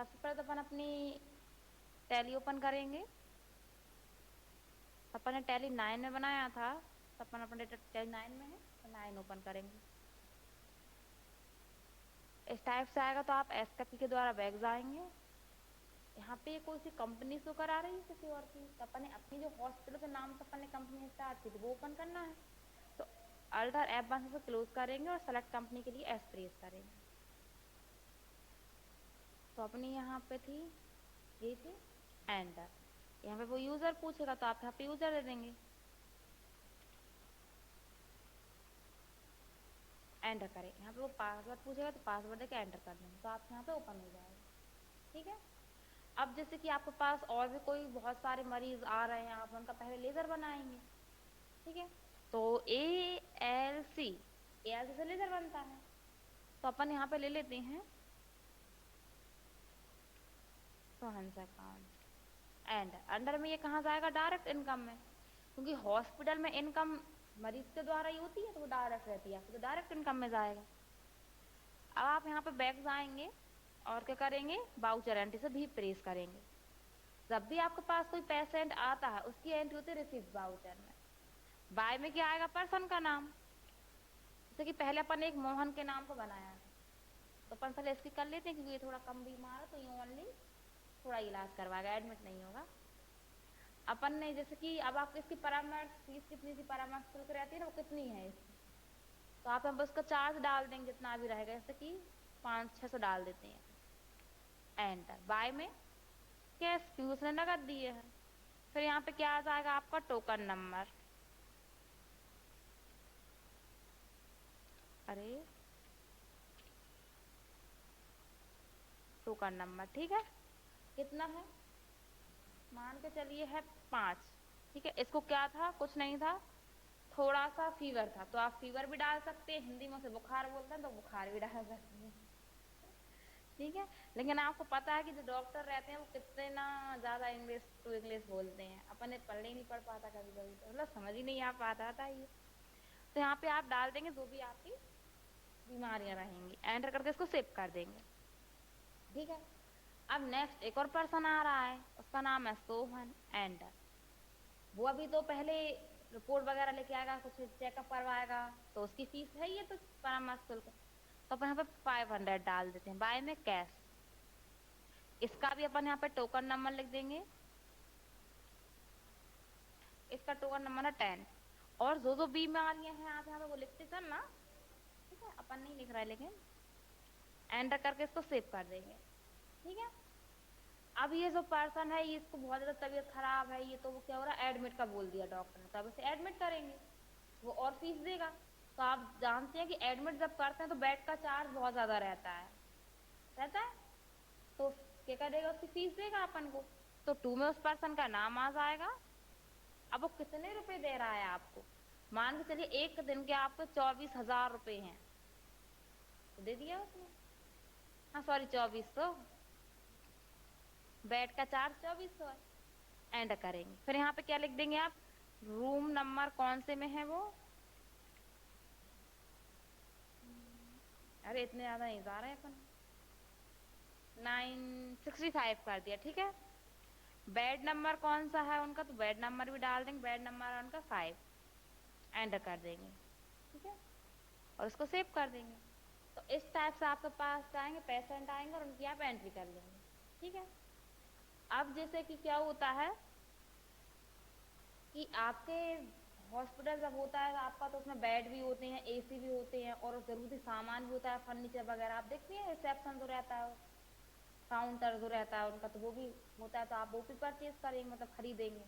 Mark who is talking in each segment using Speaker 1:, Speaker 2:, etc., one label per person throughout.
Speaker 1: सबसे पहले तो अपन अपनी टैली ओपन करेंगे। अपन ने टैली 9 में बनाया था, तो अपन अपने टैली 9 में है तो 9 ओपन करेंगे। इस टाइप से आएगा तो आप एस्केप के द्वारा बैग जाएंगे। यहाँ पे कोई सी कंपनी शो करा रही है किसी और की, तो अपन ने अपनी जो हॉस्पिटल के नाम से अपन ने कंपनी स्टार्ट की थी वो ओपन करना है। तो अल्टर ऐप बन से क्लोज करेंगे और सेलेक्ट कंपनी के लिए एस प्रेस करेंगे। तो अपनी यहाँ पे थी, ये थी एंटर। यहाँ पे वो यूजर पूछेगा तो आप यहाँ पे यूजर दे देंगे, एंटर करें। यहाँ पे वो पासवर्ड पूछेगा तो पासवर्ड देके एंटर कर देंगे, तो आप यहाँ पे ओपन हो जाएगा। ठीक है। अब जैसे कि आपके पास और भी कोई बहुत सारे मरीज आ रहे हैं, आप उनका पहले लेजर बनाएंगे। ठीक है। तो ए एल सी से लेजर बनता है, तो अपन यहाँ पे ले लेते हैं सोहंस अकाउंट एंड अंडर में। ये कहाँ जाएगा? डायरेक्ट इनकम में, क्योंकि हॉस्पिटल में इनकम मरीज के द्वारा ही होती है तो वो डायरेक्ट रहती है, तो डायरेक्ट इनकम में जाएगा। अब आप यहाँ पे बैक जाएंगे और क्या करेंगे? वाउचर एंट्री से भी प्रेस करेंगे। जब भी आपके पास कोई पेशेंट आता है उसकी एंट्री होती है रिसीव वाउचर में। बाय में क्या आएगा? पर्सन का नाम। जैसे कि पहले अपन ने एक मोहन के नाम को बनाया है, तो अपन पहले इसकी कर लेते हैं क्योंकि ये थोड़ा कम बीमार है, तो ये ओनली थोड़ा इलाज करवाएगा, एडमिट नहीं होगा। अपन ने जैसे कि अब आप इसकी परामर्श फीस कितनी थी, परामर्श शुल्क रहती है ना, वो कितनी है इसकी, तो आप हम उसका चार्ज डाल देंगे जितना भी रहेगा, जैसे कि 500-600 डाल देते हैं। एंटर। बाय में कैश, क्योंकि उसने नगद दिए है। फिर यहाँ पे क्या आ जाएगा? आपका टोकन नंबर। अरे टोकन नंबर, ठीक है। कितना है? मान के चलिए है 5। ठीक है। इसको क्या था? कुछ नहीं था, थोड़ा सा फीवर था, तो आप फीवर भी डाल सकते हैं, हिंदी में उसे बुखार बोलते हैं तो बुखार भी डाल सकते हैं। ठीक है। लेकिन आपको पता है कि जो डॉक्टर रहते हैं वो कितने ना ज्यादा इंग्लिश टू इंग्लिश बोलते हैं, अपन ने पढ़ ही नहीं पढ़ पाता कभी कभी, तो मतलब समझ ही नहीं आ पाता था ये। तो यहाँ पे आप डाल देंगे जो भी आपकी बीमारियां रहेंगी, एंटर करके इसको सेव कर देंगे। ठीक है। अब नेक्स्ट एक और पर्सन आ रहा है, उसका नाम है सोहन। एंटर। वो अभी तो पहले रिपोर्ट वगैरह लेके आएगा, कुछ चेकअप करवाएगा, तो उसकी फीस है ये तो परामर्श शुल्क, तो अपन यहाँ पे 500 डाल देते हैं। बाय में कैश। इसका भी अपन यहाँ पे टोकन नंबर लिख देंगे, इसका टोकन नंबर है 10। और जो बीमारियां हैं आप यहाँ पे वो लिखते चलना। ठीक है। अपन नहीं लिख रहा है लेकिन, एंटर करके इसको सेव कर देंगे। ठीक है। अब ये जो पर्सन है ये, इसको बहुत ज्यादा तबीयत खराब है ये, तो वो क्या हो रहा है? एडमिट का बोल दिया डॉक्टर ने, तो अब इसे एडमिट करेंगे, वो और फीस देगा। तो आप जानते हैं कि एडमिट जब करते हैं तो बेड का चार्ज बहुत ज्यादा रहता है। तो क्या करेगा? उसकी फीस देगा अपन को। तो 2 में उस पर्सन का नाम आ जाएगा। अब वो कितने रुपए दे रहा है आपको? मान के चलिए एक दिन के आपको 24,000 रुपए हैं, तो दे दिया उसने। हाँ सॉरी, 2400। बेड का चार्ज 2400 है। एंड करेंगे। फिर यहाँ पे क्या लिख देंगे आप? रूम नंबर कौन से में है वो? अरे इतने ज्यादा नहीं जा रहे हैं अपन, 965 कर दिया। ठीक है। बेड नंबर कौन सा है उनका, तो बेड नंबर भी डाल देंगे, बेड नंबर है उनका 5। एंटर कर देंगे। ठीक है। और उसको सेव कर देंगे। तो इस टाइप से आपके पास आएंगे पेशेंट आएंगे और उनकी आप एंट्री कर लेंगे। ठीक है। अब जैसे कि क्या होता है कि आपके हॉस्पिटल जब होता है आपका, तो उसमें बेड भी होते हैं, एसी भी होते हैं, और जरूरी सामान भी होता है, फर्नीचर वगैरह। आप देखते हैं रिसेप्शन जो रहता है, काउंटर जो रहता है उनका, तो वो भी होता है, तो आप वो भी परचेज करेंगे, मतलब खरीदेंगे।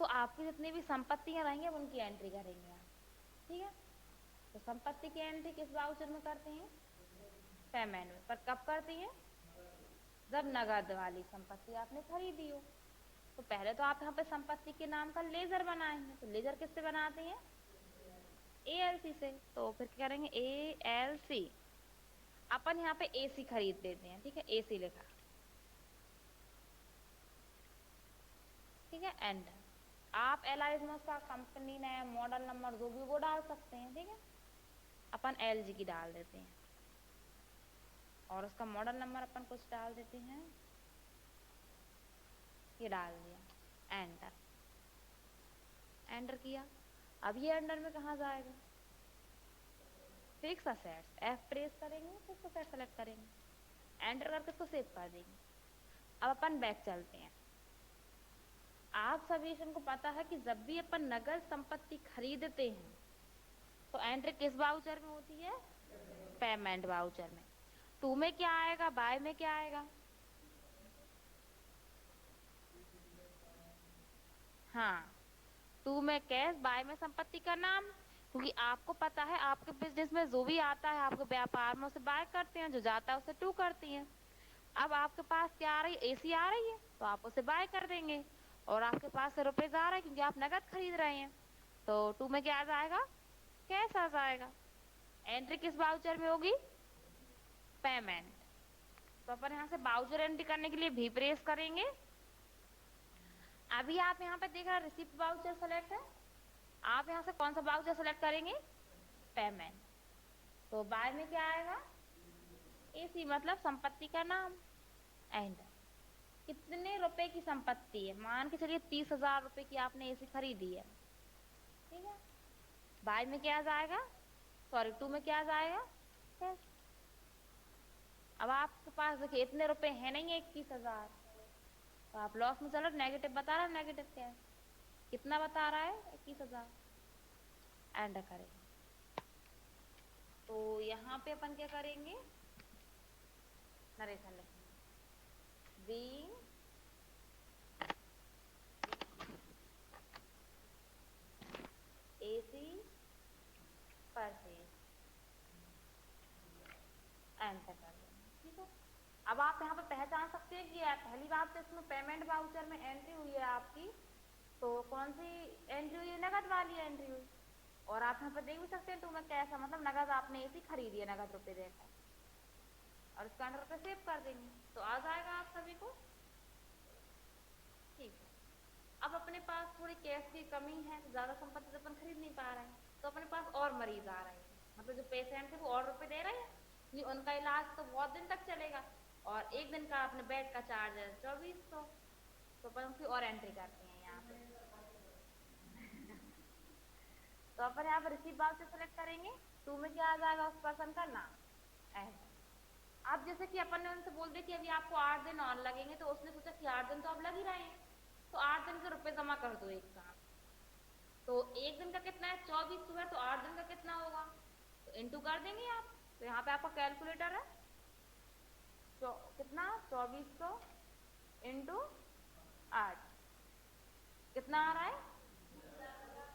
Speaker 1: तो आपकी जितनी भी संपत्तियां रहेंगी अब उनकी एंट्री करेंगे आप। ठीक है। तो संपत्ति की एंट्री किस वाउचर में करते हैं? पेमेंट में। पर कब करती हैं? जब नगद वाली संपत्ति आपने खरीदी हो। तो पहले तो आप यहाँ पे संपत्ति के नाम का लेजर बनाएंगे, तो लेजर किससे बनाते हैं? एएलसी से। तो फिर क्या करेंगे? एएलसी। अपन यहाँ पे एसी खरीद लेते हैं। ठीक है। एसी लिखा। ठीक है। एंड आप एलआई में उसका कंपनी नेम, मॉडल नंबर जो भी वो डाल सकते हैं। ठीक है। अपन एलजी की डाल देते हैं और उसका मॉडल नंबर अपन कुछ डाल देते हैं, ये डाल दिया, एंटर। एंटर किया। अब ये अंडर में कहाँ जाएगा, फिक्स असेट्स, एफ प्रेस करेंगे, फिक्स असेट सेलेक्ट करेंगे, एंटर करके इसको सेव कर देंगे। अब अपन बैक चलते हैं। आप सभी को पता है कि जब भी अपन नगद संपत्ति खरीदते हैं तो एंट्री किस वाउचर में होती है, पेमेंट वाउचर में। टू में क्या आएगा, बाय में क्या आएगा, हाँ, टू में कैश, बाय में संपत्ति का नाम, क्योंकि आपको पता है आपके बिजनेस में जो भी आता है आपके व्यापार में उसे बाय करते हैं, जो जाता है उसे टू करती हैं। अब आपके पास क्या आ रही है, एसी आ रही है, तो आप उसे बाय कर देंगे, और आपके पास से रुपए आ रहा है क्योंकि आप नगद खरीद रहे हैं, तो टू में क्या आ जाएगा, कैश आ जाएगा। एंट्री किस वाउचर में होगी, पेमेंट। तो अपन यहाँ से वाउचर एंट्री करने के लिए भी प्रेस करेंगे। अभी आप यहाँ पे देख रहे हैं रिसिप्ट वाउचर सेलेक्ट है, आप यहाँ से कौन सा वाउचर सेलेक्ट करेंगे, पेमेंट। तो बाय में क्या आएगा, एसी, मतलब संपत्ति का नाम, एंटर। कितने रुपए की संपत्ति है, मान के चलिए 30,000 रुपए की आपने एसी खरीदी है, ठीक है। बाय में क्या जाएगा, सॉरी टू में क्या जाएगा, कैश। अब आपके पास देखिए इतने रुपए है नहीं, 21,000, तो आप लॉस में चलो, नेगेटिव बता रहा है, नेगेटिव कैश कितना बता रहा है, 21,000, एंटर करेंगे। तो यहाँ पे अपन क्या करेंगे, नरेशन लिखेंगे, बीइंग एसी परचेज, एंटर कर देंगे, ठीक है। अब आप यहाँ पे पहचान सकते हैं कि पहली बात तो इसमें पेमेंट वाउचर में एंट्री हुई है आपकी, तो कौन सी एंट्री हुई है, नगद वाली एंट्री हुई। और आप यहाँ पे देख भी सकते हैं टू में कैसा, मतलब नगद आपने एसी खरीदी है, नगद रुपए देकर, और इसका अंडर पे सेव कर देंगे तो आ जाएगा आप सभी को, ठीक है। अब अपने पास थोड़ी कैश की कमी है, ज्यादा संपत्ति तो अपन खरीद नहीं पा रहे हैं, तो अपने पास और मरीज आ रहे हैं, मतलब जो पेशेंट है वो और रुपए दे रहे हैं, नहीं उनका इलाज तो बहुत दिन तक चलेगा, और एक दिन का अपने बेड का चार्ज है 2400, तो अपन उसकी और एंट्री करते हैं यहाँ पे। तो अपन यहाँ पर रिसीव वाउचर सेलेक्ट करेंगे, टू में क्या आ जाएगा, उस पर्सन का नाम, ऐसा। अब जैसे कि अपन ने उनसे बोल दिया कि अभी आपको 8 दिन और लगेंगे, तो उसने सोचा कि 8 दिन तो अब लग ही रहे हैं, तो 8 दिन के रुपए जमा कर दो एक साथ। तो एक दिन का कितना है, 2400 है, तो 8 दिन का कितना होगा, तो इंटू कर देंगे आप। तो यहाँ पे आपका कैलकुलेटर है, तो कितना, 2400 इंटू 8, कितना आ रहा है,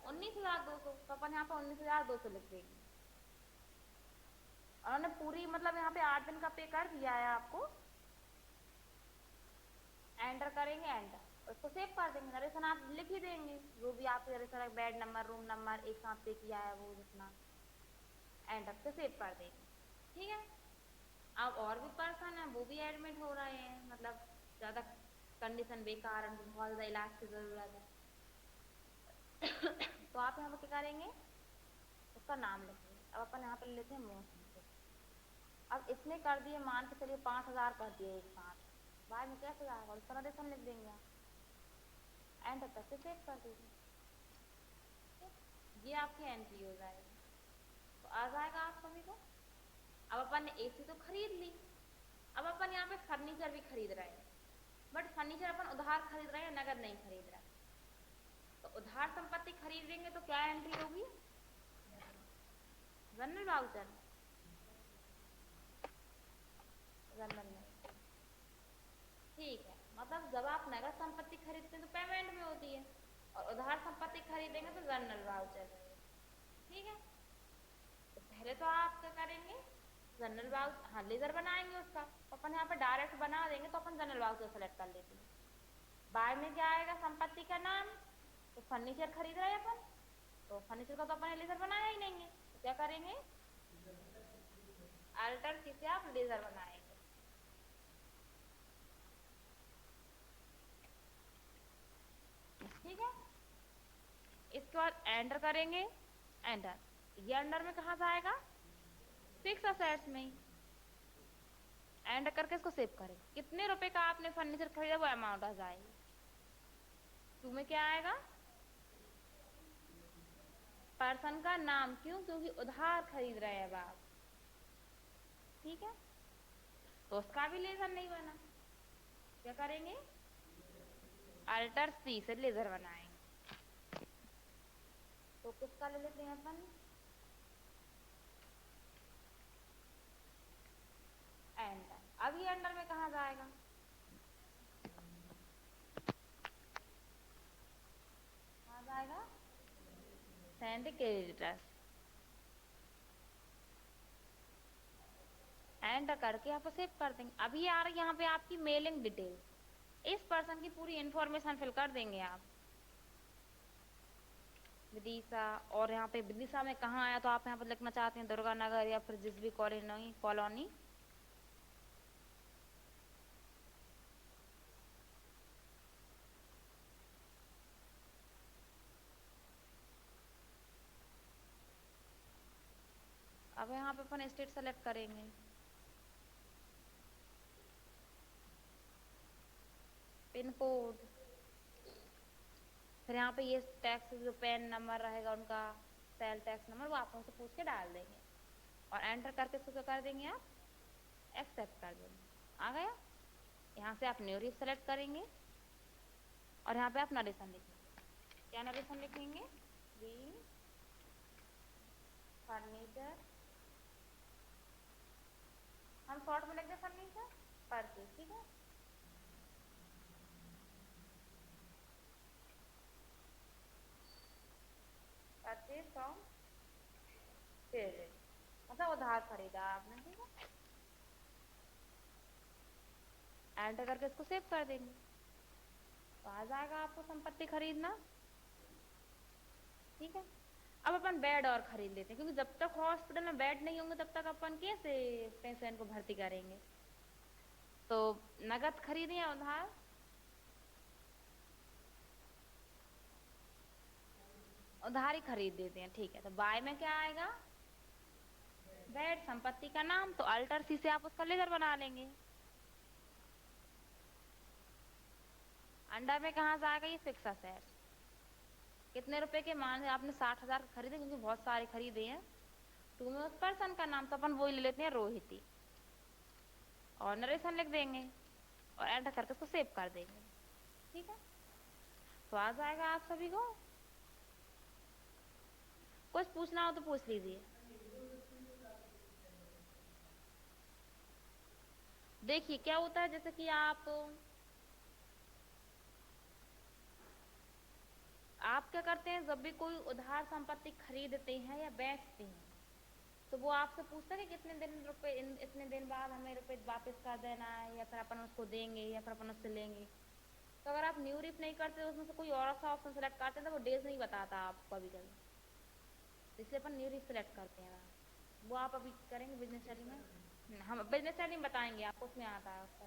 Speaker 1: 19,200। तो अपन यहाँ पे 19,200 लिख देंगे। उन्होंने पूरी मतलब यहाँ पे 8 दिन का पे कर दिया है आपको, एंटर करेंगे, एंटर, उसको सेव कर देंगे। नरेशन आप लिख ही देंगे, जो भी आपके narration, bed number, room number एक साथ पे किया है वो जितना, एंटर पे सेव कर देंगे, ठीक है। अब और भी पर्सन है वो भी एडमिट हो रहे हैं, मतलब ज्यादा कंडीशन बेकार है, उनको बहुत ज्यादा इलाज की जरूरत है। तो आप यहाँ पे क्या करेंगे, उसका नाम लिखेंगे। अब अपन यहाँ पे लेते हैं मोहसिन। अब इसने कर दिए, मान के चलिए 5,000 कर दिए एक साथ, बाद में कैसे जाएगा, उसका नरेशन लिख देंगे आप, एंटर करके सेव कर दीजिए, ये आपकी एंट्री हो जाएगी। तो आ जाएगा आप सभी को। अब अपन ने एसी तो खरीद ली, अब अपन यहाँ पे फर्नीचर भी खरीद रहे हैं, बट फर्नीचर अपन उधार खरीद रहे हैं, नगद नहीं खरीद रहे। तो उधार संपत्ति खरीदेंगे तो क्या एंट्री होगी, जनरल वाउचर, जनरल में, ठीक है। मतलब जब आप नगद संपत्ति खरीदते हैं तो पेमेंट में होती है, और उधार संपत्ति खरीदेंगे तो जनरल वाउचर, ठीक है। तो पहले तो आप क्या करेंगे, जनरल वाउचर, हाँ लेजर बनाएंगे उसका, तो अपन यहाँ पे डायरेक्ट बना देंगे, तो अपन जनरल वाउचर सेलेक्ट कर लेते हैं। बाय में क्या आएगा, संपत्ति का नाम, तो फर्नीचर खरीद रहे हैं अपन, तो फर्नीचर का तो अपन लेजर बनाया ही नहीं है, तो क्या करेंगे, अल्टर सी से आप लेजर बनाएंगे, ठीक है। इसके बाद एंटर करेंगे, एंटर। ये अंडर में कहा जाएगा, फिक्स असेट्स में, एंड करके इसको सेव करें। कितने रुपए का आपने फर्नीचर खरीदा वो अमाउंट आ जाएगी। टू में क्या आएगा, पर्सन का नाम, क्यों, क्योंकि उधार खरीद रहे हैं अब आप, ठीक है। तो उसका भी लेजर नहीं बना, क्या करेंगे, अल्टर सी से लेजर बनाएंगे। तो किसका ले लेते हैं अपन, एंटर। अब ये अंडर में कहा जाएगा, कहा जाएगा, सेंड क्रेडिटर्स। एंटर करके आप सेव कर देंगे। अभी आ रही यहाँ पे आपकी मेलिंग डिटेल, इस पर्सन की पूरी इंफॉर्मेशन फिल कर देंगे आप, विदिशा। और यहाँ पे विदिशा में कहाँ आया तो आप यहाँ पर लिखना चाहते हैं दुर्गा नगर या फिर जिस भी कॉलोनी। अब यहाँ पे अपन स्टेट सेलेक्ट करेंगे, पिन कोड, फिर यहाँ पे ये टैक्स जो पैन नंबर रहेगा उनका, सेल टैक्स नंबर, वो आप उनसे पूछ के डाल देंगे और एंटर करके इसको क्या कर देंगे आप, एक्सेप्ट कर देंगे। आ गया। यहाँ से आप न्यू रीफ सेलेक्ट करेंगे और यहाँ पे आप नरेशन लिखेंगे। क्या नरेशन लिखेंगे, फर्नीचर, हम शॉर्ट में लिख दें फर्नीचर परचेज, ठीक है। परचेज फ्रॉम क्रेडिट, मतलब उधार खरीदा आपने, ठीक है। एंटर करके इसको सेव कर देंगे तो आ जाएगा आपको संपत्ति खरीदना, ठीक है। अब अपन बेड और खरीद लेते हैं, क्योंकि जब तक हॉस्पिटल में बेड नहीं होंगे तब तक अपन कैसे पेशेंट को भर्ती करेंगे। तो नगद खरीदें या उधार, उधार ही खरीद देते हैं, ठीक है। तो बाय में क्या आएगा, बेड, संपत्ति का नाम, तो अल्टर सी से आप उसका लेजर बना लेंगे। अंडर में कहाँ जाएगा, ये फिक्स असेट, कितने रुपए के, मान आपने 60,000 खरीदे, क्योंकि बहुत सारे खरीदे हैं। टू में उस पर्सन का नाम, तो अपन वही ले लेते हैं, रोहिती, और नरेशन लिख देंगे और एंटर करके उसको सेव कर देंगे, ठीक है। तो आ जाएगा आप सभी को। कुछ पूछना हो तो पूछ लीजिए। देखिए क्या होता है, जैसे कि आप क्या करते हैं, जब भी कोई उधार संपत्ति खरीदते हैं या बेचते हैं तो वो आपसे पूछता है कि कितने दिन रुपए, इतने दिन बाद हमें रुपए वापस कर देना है, या फिर अपन उसको देंगे या फिर अपन उससे लेंगे। तो अगर आप न्यू रिप नहीं करते तो उसमें से कोई और सा ऑप्शन सेलेक्ट करते हैं तो वो डेज नहीं बताता आपको कभी कभी, तो इसलिए अपन न्यू रिप सेलेक्ट करते हैं। वो आप अभी करेंगे बिजनेस स्टडी में, हम बिजनेस स्टडी में बताएंगे आपको, उसमें आता है उसका।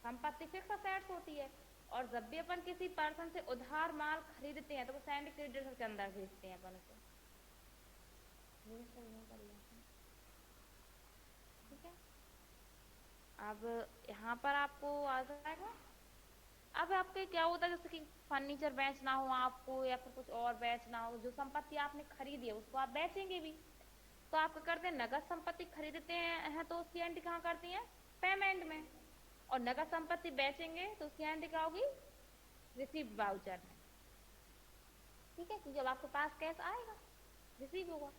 Speaker 1: संपत्ति फिक्स असेट्स होती है, और जब भी अपन किसी पर्सन से उधार माल खरीदते हैं तो वो सेंड क्रेडिटर के अंदर भेजते हैं अपन उसे, ठीक है। अब यहाँ पर आपको आ जाएगा। अब आपके क्या होता है, जैसे कि फर्नीचर बेचना हो आपको या फिर कुछ और बेचना हो, जो संपत्ति आपने खरीदी है उसको आप बेचेंगे भी, तो आप क्या करते हैं, नगद संपत्ति खरीदते हैं तो उसकी एंट्री कहाँ करती है, पेमेंट में, और नगद संपत्ति बेचेंगे तो उसकी एंट्री क्या होगी, रिसीव वाउचर में, ठीक है। क्योंकि जब आपके पास कैश आएगा रिसीव होगा,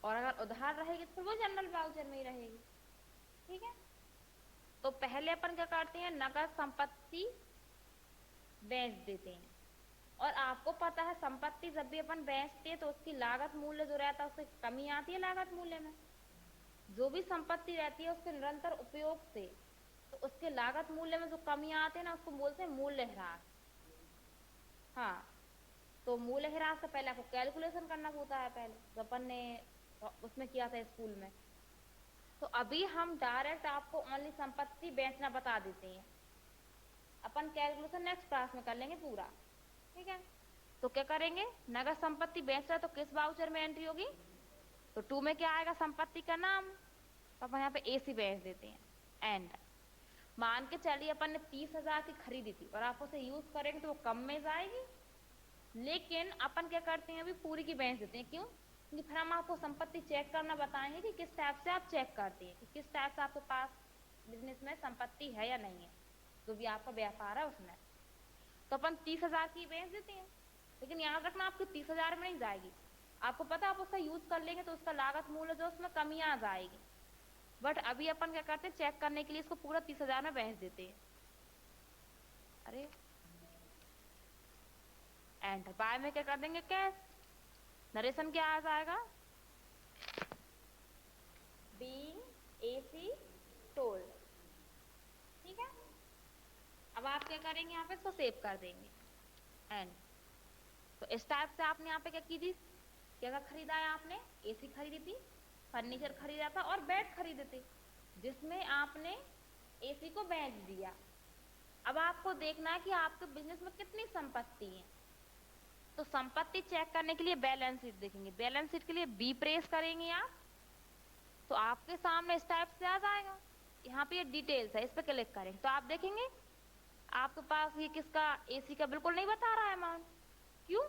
Speaker 1: और अगर उधार रहेगी तो वो जनरल वाउचर में ही रहेगी, ठीक है। तो पहले अपन क्या करते हैं, नगद संपत्ति बेच देते हैं, और आपको पता है संपत्ति जब भी अपन बेचते हैं तो उसकी लागत मूल्य जो रहता है उससे कमी आती है लागत मूल्य में। जो भी संपत्ति रहती है उसके निरंतर उपयोग से तो उसके लागत मूल्य में जो कमी आती है ना उसको बोलते हैं मूल्य ह्रास। हाँ, तो मूल्य ह्रास से पहले आपको कैलकुलेशन करना होता है, पहले जो अपन ने उसमें किया था स्कूल में। तो अभी हम डायरेक्ट आपको ओनली संपत्ति बेचना बता देते हैं, अपन कैलकुलेशन नेक्स्ट क्लास में कर लेंगे पूरा, ठीक है। तो क्या करेंगे, नगद संपत्ति बेच रहा है तो किस वाउचर में एंट्री होगी, तो 2 में क्या आएगा, संपत्ति का नाम, तो अपन यहाँ पे AC बेच देते हैं। एंड मान के चलिए अपन ने 30,000 की खरीदी थी और आप उसे यूज करेंगे तो वो कम में जाएगी, लेकिन अपन क्या करते हैं अभी पूरी की बेच देते हैं। क्यों? क्योंकि फिर हम आपको संपत्ति चेक करना बताएंगे कि किस टाइप से आप चेक करते हैं कि किस टाइप से आपके पास बिजनेस में संपत्ति है या नहीं है, जो भी आपका व्यापार है उसमें। तो अपन 30,000 की बेच देते हैं, लेकिन याद रखना आपकी 30,000 में नहीं जाएगी। आपको पता है आप उसका यूज कर लेंगे तो उसका लागत मूल्य जो उसमें कमी आ जाएगी, बट अभी अपन क्या करते हैं चेक करने के लिए इसको पूरा 30,000 में बेच देते हैं। अरे एंड बाय में क्या कर देंगे, कैश। नरेशन क्या आ जाएगा, बीइंग AC सोल्ड। ठीक है, अब आप क्या करेंगे यहाँ पे इसको सेव कर देंगे। एंड तो इस टाइप से आपने यहाँ पे क्या की थी, क्या खरीदा है आपने, AC खरीदी थी, फर्नीचर खरीदा था और बेड खरीदे थे, जिसमें आपने AC को बेच दिया। अब आपको देखना है कि आपके बिजनेस में कितनी संपत्ति है। तो संपत्ति चेक करने के लिए बैलेंस शीट देखेंगे। बैलेंस शीट के लिए B प्रेस करेंगे आप, तो आपके सामने इस टाइप से आ जाएगा। यहाँ पे ये डिटेल्स है, इस पे क्लिक करें तो आप देखेंगे आपके पास ये किसका, AC का बिल्कुल नहीं बता रहा है अमाउंट। क्यों?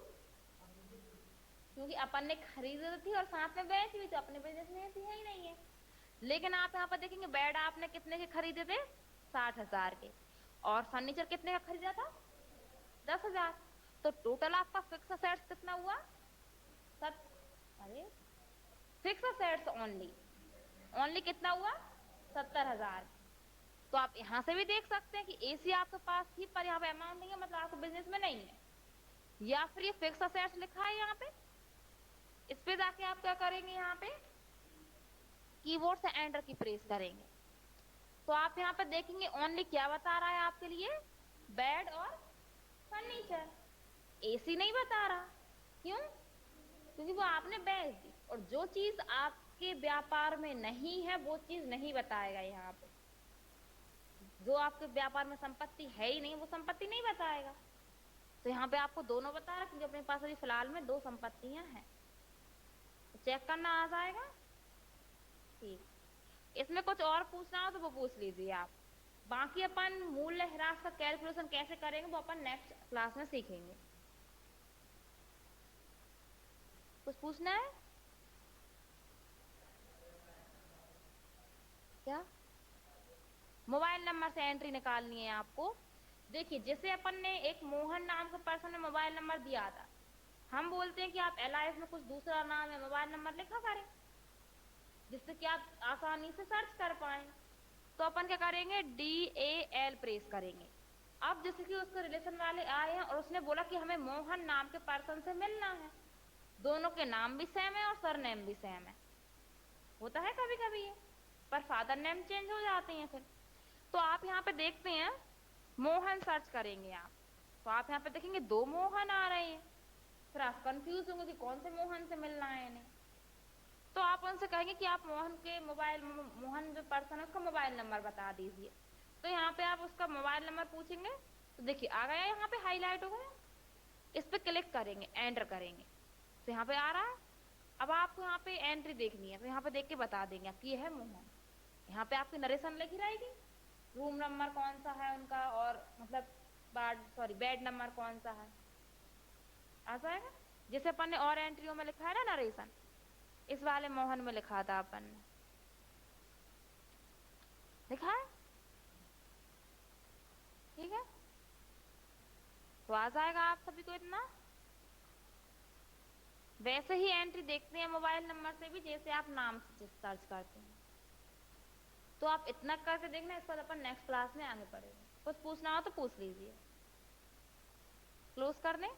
Speaker 1: क्योंकि अपन ने खरीदी थी और साथ में बेच भी, तो अपने बिजनेस में ऐसी है ही नहीं है। लेकिन आप यहाँ पर देखेंगे बेड आपने कितने के खरीदे थे, 60,000 के, और फर्नीचर कितने का खरीदा था, 10,000। तो टोटल आपका फिक्स असेट्स कितना हुआ, अरे फिक्स असेट्स ओनली कितना हुआ, 70,000। तो आप यहाँ से भी देख सकते हैं कि AC आपके पास थी पर यहाँ पे अमाउंट नहीं है, मतलब आपके बिजनेस में नहीं है। या फिर ये फिक्स असेट्स लिखा है यहाँ पे, इस पे जाके आप क्या करेंगे, यहाँ पे कीबोर्ड से एंटर की प्रेस करेंगे तो आप यहाँ पे देखेंगे ओनली क्या बता रहा है आपके लिए, बेड और फर्नीचर, AC नहीं बता रहा। क्यों? क्योंकि वो आपने बेच दी, और जो चीज आपके व्यापार में नहीं है वो चीज नहीं बताएगा। यहाँ पे जो आपके व्यापार में संपत्ति है ही नहीं वो संपत्ति नहीं बताएगा। तो यहाँ पे आपको दोनों बता रहा, क्योंकि अपने पास अभी फिलहाल में 2 संपत्तियां हैं, तो चेक करना आ जाएगा। ठीक, इसमें कुछ और पूछना हो तो वो पूछ लीजिए आप। बाकी अपन मूल्य ह्रास का कैलकुलेशन कैसे करेंगे वो अपन नेक्स्ट क्लास में सीखेंगे। कुछ पूछना है क्या? मोबाइल नंबर से एंट्री निकालनी है आपको। देखिए जैसे अपन ने एक मोहन नाम के पर्सन ने मोबाइल नंबर दिया था, हम बोलते हैं कि आप LIS में कुछ दूसरा नाम है मोबाइल नंबर लिखा करें, जिससे कि आप आसानी से सर्च कर पाए। तो अपन क्या करेंगे, DAL प्रेस करेंगे। अब जैसे कि उसके रिलेशन वाले आए हैं और उसने बोला कि हमें मोहन नाम के पर्सन से मिलना है, दोनों के नाम भी सेम है और सरनेम भी सेम है, होता है कभी कभी ये, पर फादर नेम चेंज हो जाते हैं फिर। तो आप यहाँ पे देखते हैं मोहन सर्च करेंगे आप, तो आप यहाँ पे देखेंगे 2 मोहन आ रहे हैं, फिर आप कंफ्यूज होंगे कि कौन से मोहन से मिलना है इन्हें। तो आप उनसे कहेंगे कि आप मोहन के मोबाइल, मोहन जो पर्सन है उसका मोबाइल नंबर बता दीजिए। तो यहाँ पे आप उसका मोबाइल नंबर पूछेंगे तो देखिए आ गया, यहाँ पे हाईलाइट हो गया, इस पे क्लिक करेंगे, एंटर करेंगे तो यहाँ पे आ रहा है। अब आपको यहाँ पे एंट्री देखनी है तो यहाँ पे देख के बता देंगे आप ये है मोहन। यहाँ पे आपकी नरेशन लिखी रहेगी, रूम नंबर कौन सा है उनका, और मतलब बेड नंबर कौन सा है, आ जाएगा। जैसे अपन ने और एंट्रियों में लिखा है ना नरेशन, इस वाले मोहन में लिखा था अपन ने, लिखा है, ठीक है। तो आ जाएगा आप सभी को इतना। वैसे ही एंट्री देखते हैं मोबाइल नंबर से भी, जैसे आप नाम से सर्च करते हैं। तो आप इतना करके देखना, इसके बाद अपन नेक्स्ट क्लास में आगे पढ़ेंगे। कुछ पूछना हो तो पूछ लीजिए। क्लोज कर दें।